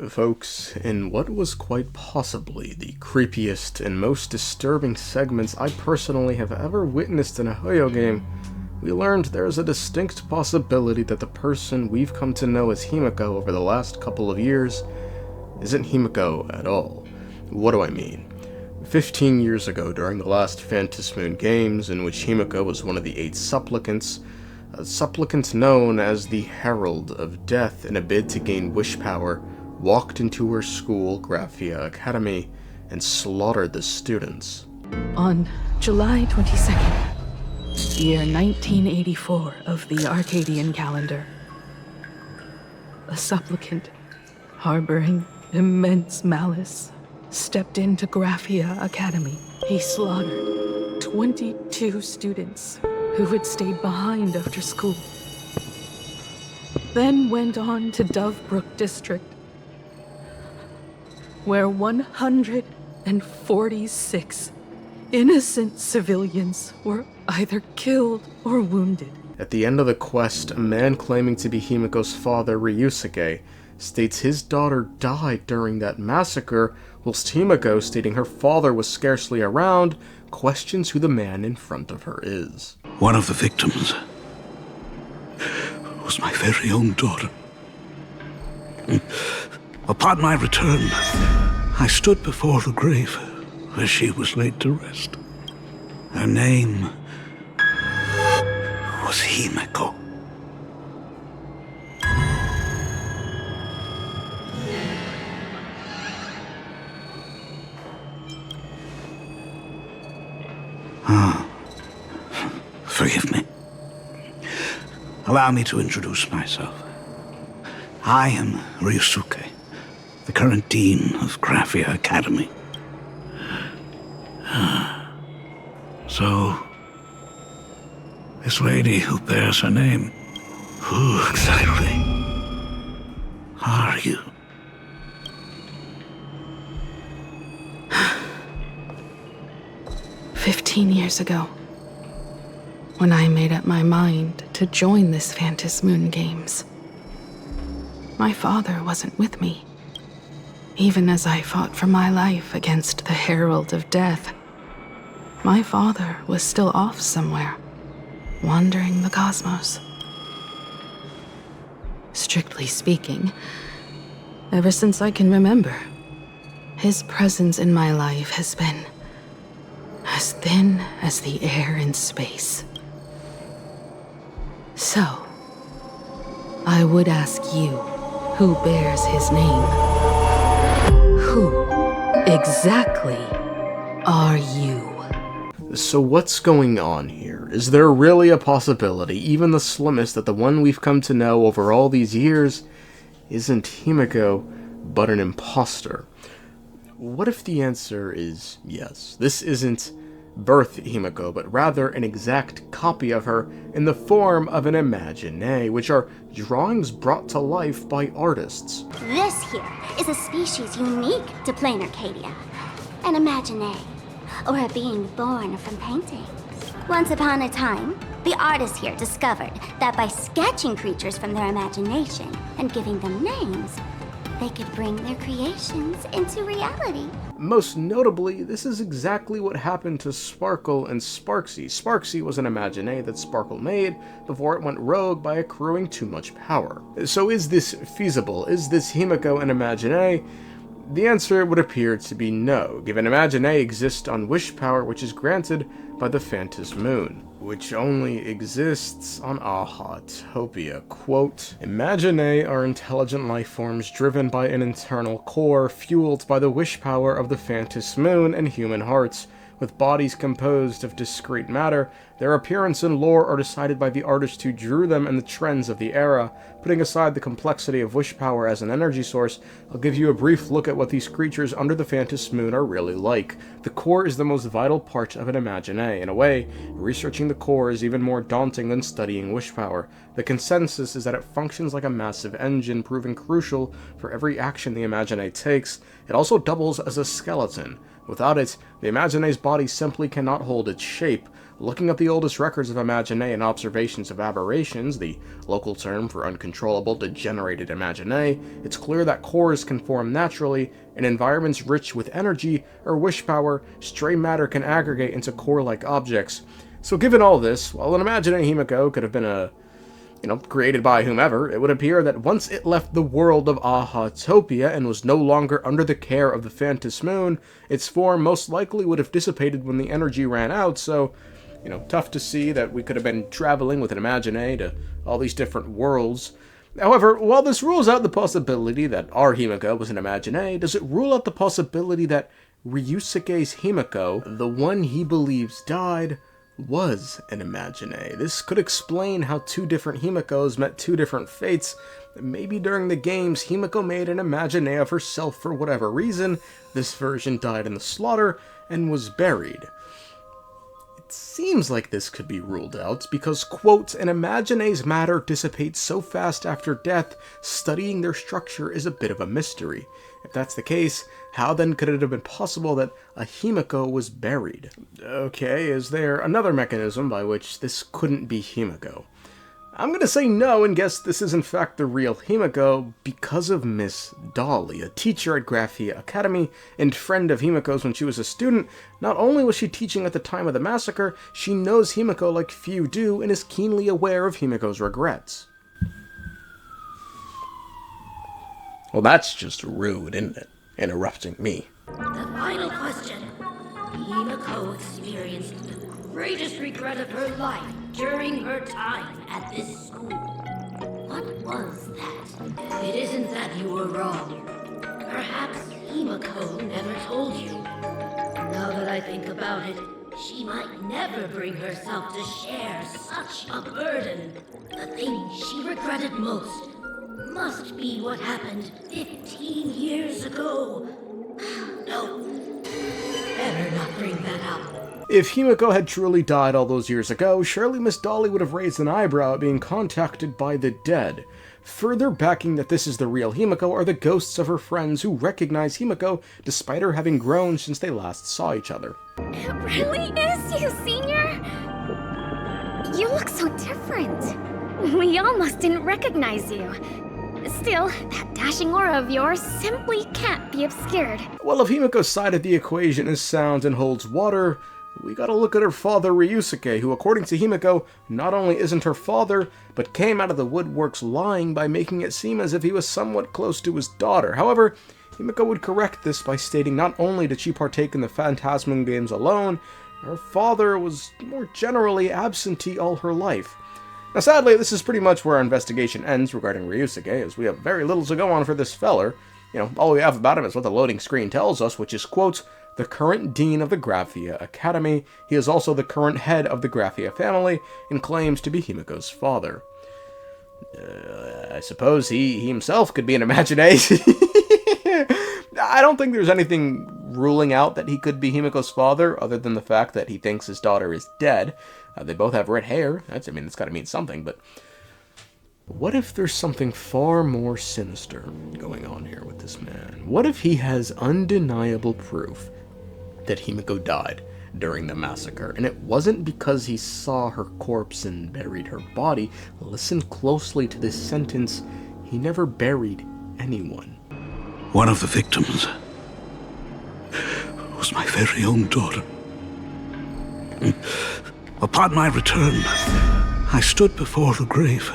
Folks, in what was quite possibly the creepiest and most disturbing segments I personally have ever witnessed in a Hoyo game, we learned there is a distinct possibility that the person we've come to know as Himeko over the last couple of years isn't Himeko at all. What do I mean? 15 years ago, during the last Phantom Moon games, in which Himeko was one of the 8 supplicants, a supplicant known as the Herald of Death in a bid to gain wish power, walked into her school, Graphia Academy, and slaughtered the students. On July 22nd, year 1984 of the Arcadian calendar, a supplicant harboring immense malice stepped into Graphia Academy. He slaughtered 22 students who had stayed behind after school, then went on to Dovebrook District, where 146 innocent civilians were either killed or wounded. At the end of the quest, a man claiming to be Himeko's father, Ryusuke, states his daughter died during that massacre, whilst Himeko, stating her father was scarcely around, questions who the man in front of her is. One of the victims was my very own daughter. Upon my return, I stood before the grave where she was laid to rest. Her name was Himeko. Forgive me. Allow me to introduce myself. I am Ryusuke, the current dean of Graphia Academy. So, this lady who bears her name, who exactly are you? "15 years ago, when I made up my mind to join this Phantom Moon games, my father wasn't with me. Even as I fought for my life against the Herald of Death, my father was still off somewhere, wandering the cosmos. Strictly speaking, ever since I can remember, his presence in my life has been as thin as the air in space. So, I would ask you, who bears his name? Who exactly are you?" So what's going on here? Is there really a possibility, even the slimmest, that the one we've come to know over all these years isn't Himeko, but an imposter? What if the answer is yes? This isn't birth Himeko, but rather an exact copy of her in the form of an Imagenae, which are drawings brought to life by artists. This here is a species unique to Planarcadia, an Imagenae, or a being born from painting. Once upon a time, the artists here discovered that by sketching creatures from their imagination and giving them names, they could bring their creations into reality. Most notably, this is exactly what happened to Sparkle and Sparxie. Sparxie was an Imagenae that Sparkle made before it went rogue by accruing too much power. So is this feasible? Is this Himeko an Imagenae? The answer would appear to be no, given Imagenae exist on wish power which is granted by the Phantom Moon, which only exists on Ahatopia. Quote, "Imagenae are intelligent life forms driven by an internal core fueled by the wish power of the Phantom Moon and human hearts. With bodies composed of discrete matter, their appearance and lore are decided by the artist who drew them and the trends of the era. Putting aside the complexity of wish power as an energy source, I'll give you a brief look at what these creatures under the Phantom Moon are really like. The core is the most vital part of an Imagenae. In a way, researching the core is even more daunting than studying wish power. The consensus is that it functions like a massive engine, proving crucial for every action the Imagenae takes. It also doubles as a skeleton. Without it, the Imagenae's body simply cannot hold its shape. Looking at the oldest records of Imagenae and observations of aberrations, the local term for uncontrollable degenerated Imagenae, it's clear that cores can form naturally. In environments rich with energy or wish power, stray matter can aggregate into core-like objects. So given all this, while an Imagenae Himeko could have been created by whomever, it would appear that once it left the world of Ahatopia and was no longer under the care of the Phantom Moon, its form most likely would have dissipated when the energy ran out, so tough to see that we could have been traveling with an Imagenae to all these different worlds. However, while this rules out the possibility that our Himeko was an Imagenae, does it rule out the possibility that Ryusuke's Himeko, the one he believes died, was an Imagenae? This could explain how two different Himekos met two different fates. Maybe during the games, Himeko made an Imagenae of herself for whatever reason. This version died in the slaughter and was buried. Seems like this could be ruled out because, quote, an Imagenae's matter dissipates so fast after death, studying their structure is a bit of a mystery. If that's the case, how then could it have been possible that a Himeko was buried? Okay, is there another mechanism by which this couldn't be Himeko? I'm gonna say no and guess this is in fact the real Himeko because of Miss Dolly, a teacher at Graphia Academy and friend of Himeko's when she was a student. Not only was she teaching at the time of the massacre, she knows Himeko like few do and is keenly aware of Himeko's regrets. Well, that's just rude, isn't it? Interrupting me. The final question. Himeko experienced the greatest regret of her life during her time at this school. What was that? It isn't that you were wrong. Perhaps Himeko never told you. Now that I think about it, she might never bring herself to share such a burden. The thing she regretted most must be what happened 15 years ago. No, better not bring that up. If Himeko had truly died all those years ago, surely Miss Dolly would have raised an eyebrow at being contacted by the dead. Further backing that this is the real Himeko are the ghosts of her friends who recognize Himeko despite her having grown since they last saw each other. It really is you, Senior! You look so different. We almost didn't recognize you. Still, that dashing aura of yours simply can't be obscured. Well, if Himeko's side of the equation is sound and holds water, we gotta look at her father Ryusuke, who according to Himeko, not only isn't her father, but came out of the woodworks lying by making it seem as if he was somewhat close to his daughter. However, Himeko would correct this by stating not only did she partake in the Phantasm games alone, her father was more generally absentee all her life. Now sadly, this is pretty much where our investigation ends regarding Ryusuke, as we have very little to go on for this feller. All we have about him is what the loading screen tells us, which is, quote, the current dean of the Graphia Academy. He is also the current head of the Graphia family, and claims to be Himeko's father. I suppose he himself could be an Imagenae. I don't think there's anything ruling out that he could be Himeko's father, other than the fact that he thinks his daughter is dead. They both have red hair. It's got to mean something, but what if there's something far more sinister going on here with this man? What if he has undeniable proof that Himeko died during the massacre, and it wasn't because he saw her corpse and buried her body? Listen closely to this sentence. He never buried anyone. One of the victims was my very own daughter. Upon my return, I stood before the grave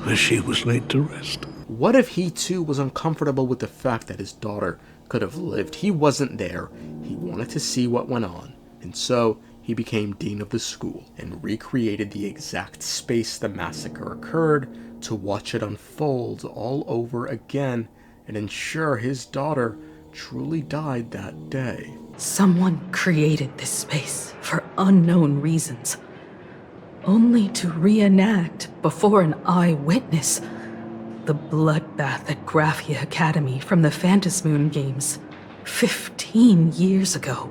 where she was laid to rest. What if he too was uncomfortable with the fact that his daughter could have lived? He wasn't there. He wanted to see what went on, and so he became dean of the school and recreated the exact space the massacre occurred to watch it unfold all over again and ensure his daughter truly died that day. Someone created this space for unknown reasons, only to reenact before an eyewitness the bloodbath at Graphia Academy from the Phantasmoon games 15 years ago.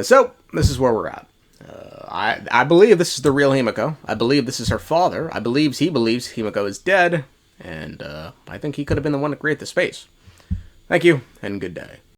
So, this is where we're at. I believe this is the real Himeko. I believe this is her father. I believe he believes Himeko is dead. And I think he could have been the one to create the space. Thank you, and good day.